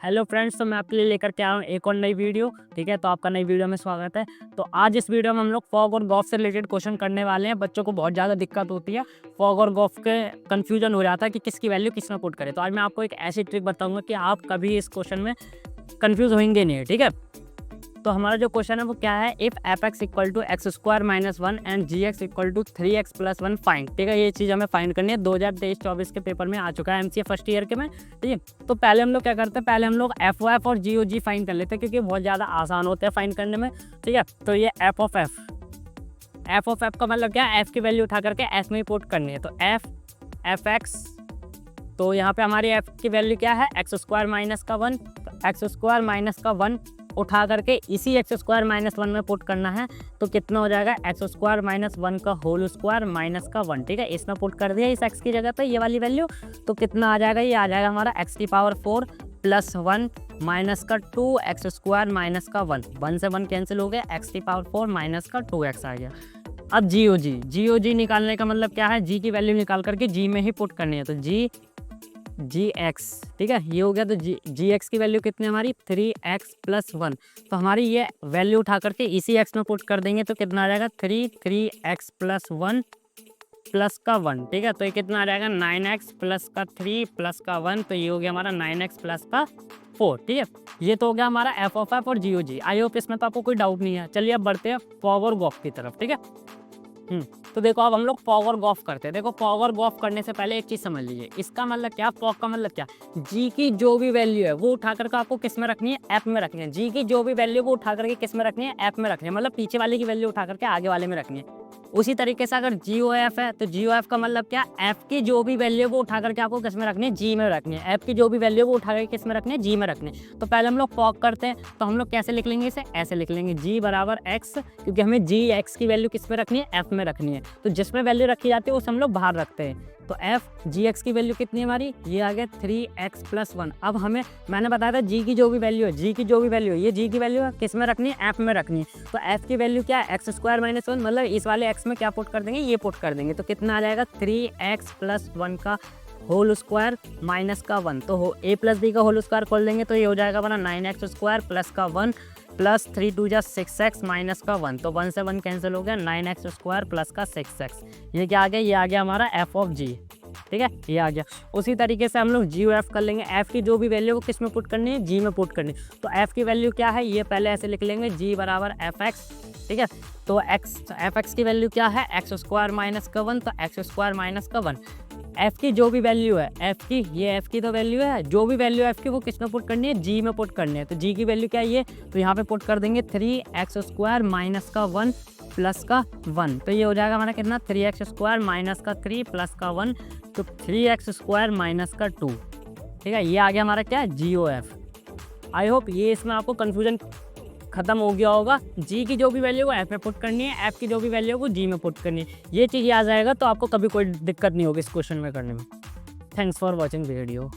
Hello friends, तो मैं आपके लिए लेकर के आया हूँ एक और नई वीडियो। ठीक है, तो आपका नई वीडियो में स्वागत है। तो आज इस वीडियो में हम लोग फॉग और गॉफ से रिलेटेड क्वेश्चन करने वाले हैं। बच्चों को बहुत ज़्यादा दिक्कत होती है, फॉग और गॉफ के कन्फ्यूजन हो जाता है कि किसकी वैल्यू किस में पुट करें। तो आज मैं आपको एक ऐसी ट्रिक बताऊंगा कि आप कभी इस क्वेश्चन में कन्फ्यूज होंगे नहीं। ठीक है, तो हमारा जो क्वेश्चन है वो क्या है, if f x equal to x square minus 1 and g x equal to 3x plus 1 find. ठीक है, ये चीज़ हमें फाइंड करनी है। 2023-24 के पेपर में आ चुका है एमसीए फर्स्ट ईयर के में। ठीक है, तो पहले हम लोग क्या करते हैं, पहले हम लोग एफ ओ एफ और जी ओ जी फाइंड कर लेते हैं क्योंकि बहुत ज़्यादा आसान होते हैं फाइंड करने में। ठीक है, तो ये एफ ऑफ एफ का मतलब क्या है, एफ की वैल्यू उठा करके एस में ही पुट करनी है। तो एफ एक्स, तो यहाँ पे हमारी एफ की वैल्यू क्या है, एक्स स्क्वायर माइनस का 1। तो एक्स स्क्वायर माइनस का 1 उठा करके इसी एक्स स्क्वायर माइनस 1 में पुट करना है। तो कितना हो जाएगा, एक्स स्क्वायर माइनस 1 का होल स्क्वायर माइनस का 1। ठीक है, इसमें पुट कर दिया इस एक्स की जगह पे ये वाली वैल्यू। तो कितना आ जाएगा, ये आ जाएगा हमारा एक्स की पावर 4 प्लस 1 माइनस का 2 एक्स स्क्वायर माइनस का 1 से 1 कैंसिल हो गया, एक्स की पावर 4 माइनस का 2x आ गया। अब जी ओ जी निकालने का मतलब क्या है, जी की वैल्यू निकाल करके जी में ही पुट करनी है। तो जी एक्स, ठीक है, ये हो गया। तो जी एक्स की वैल्यू कितनी हमारी 3x प्लस 1। तो हमारी ये वैल्यू उठा करके इसी x में पुट कर देंगे। तो कितना आ जाएगा, 3x प्लस 1 प्लस का 1। ठीक है, तो ये कितना आ जाएगा, 9x प्लस का 3 प्लस का 1। तो ये हो गया हमारा 9x प्लस का 4। ठीक है, ये तो हो गया हमारा एफ ऑफ एफ और जी ओ जी। आई होप इसमें तो आपको कोई डाउट नहीं है। चलिए अब बढ़ते हैं फॉग और गॉफ की तरफ। ठीक है, तो देखो अब हम लोग फॉग और गॉफ करते हैं। देखो फॉग और गॉफ करने से पहले एक चीज़ समझ लीजिए, इसका मतलब क्या, फॉग का मतलब क्या, जी की जो भी वैल्यू है वो उठा करके आपको किस में रखनी है, ऐप में रखनी है। जी की जो भी वैल्यू वो उठा करके किस में रखनी है, ऐप में रखनी है। मतलब पीछे वाले की वैल्यू उठा करके आगे वाले में रखनी है। उसी तरीके से अगर जी ओ एफ है तो जी ओ एफ का मतलब क्या, एफ की जो भी वैल्यू वो उठा करके आपको किस में रखनी है, जी में रखनी है। एफ की जो भी वैल्यू वो उठा करके किस में रखनी है, जी में रखनी है। तो पहले हम लोग फॉग करते हैं, तो हम लोग कैसे लिख लेंगे इसे, ऐसे लिख लेंगे, जी बराबर एक्स, क्योंकि हमें जी एक्स की वैल्यू किस में रखनी है, एफ में रखनी है। तो जिसमें वैल्यू रखी जाती है उसे हम लोग बाहर रखते हैं। तो एफ जी एक्स की वैल्यू कितनी है हमारी, ये आ गया 3x प्लस 1। अब हमें, मैंने बताया था जी की जो भी वैल्यू है, जी की जो भी वैल्यू है, ये जी की वैल्यू है किस में रखनी है, एफ में रखनी है। तो एफ की वैल्यू क्या है, एक्स स्क्वायर माइनस 1, मतलब इस वाले एक्स में क्या पुट कर देंगे, ये पुट कर देंगे। तो कितना आ जाएगा, 3x प्लस 1 का होल स्क्वायर माइनस का 1। तो ए प्लस बी का होल स्क्वायर खोल देंगे तो ये हो जाएगा बना 9x स्क्वायर प्लस का 1 प्लस 3 2 जा 6x माइनस का 1। तो 1 से 1 कैंसिल हो गया, 9x स्क्वायर प्लस का 6x। ये क्या आ गया, ये आ गया हमारा एफ ऑफ जी। ठीक है, ये आ गया। उसी तरीके से हम लोग जी ओ एफ कर लेंगे। एफ की जो भी वैल्यू वो किस में पुट करनी है, जी में पुट करनी है। तो एफ की वैल्यू क्या है, ये पहले ऐसे लिख लेंगे, जी बराबर एफ एक्स। ठीक है, तो एफ एक्स की वैल्यू क्या है, एक्स स्क्वायर माइनस का 1। तो एक्स स्क्वायर माइनस का 1, एफ की जो भी वैल्यू है, एफ की, ये एफ की तो वैल्यू है, जो भी वैल्यू है एफ की वो किस में पुट करनी है, जी में पुट करनी है। तो जी की वैल्यू क्या है, ये तो यहाँ पे पुट कर देंगे 3x स्क्वायर माइनस का 1 प्लस का 1। तो ये हो जाएगा हमारा कितना, 3x स्क्वायर माइनस का 3 प्लस का 1। तो 3x स्क्वायर माइनस का 2। ठीक है, ये आ गया हमारा क्या है, जी ओ एफ। आई होप ये इसमें आपको कन्फ्यूजन खत्म हो गया होगा। जी की जो भी वैल्यू है एफ में पुट करनी है, एफ की जो भी वैल्यू है वो जी में पुट करनी है। ये चीज़ आ जाएगा तो आपको कभी कोई दिक्कत नहीं होगी इस क्वेश्चन में करने में। Thanks for watching video.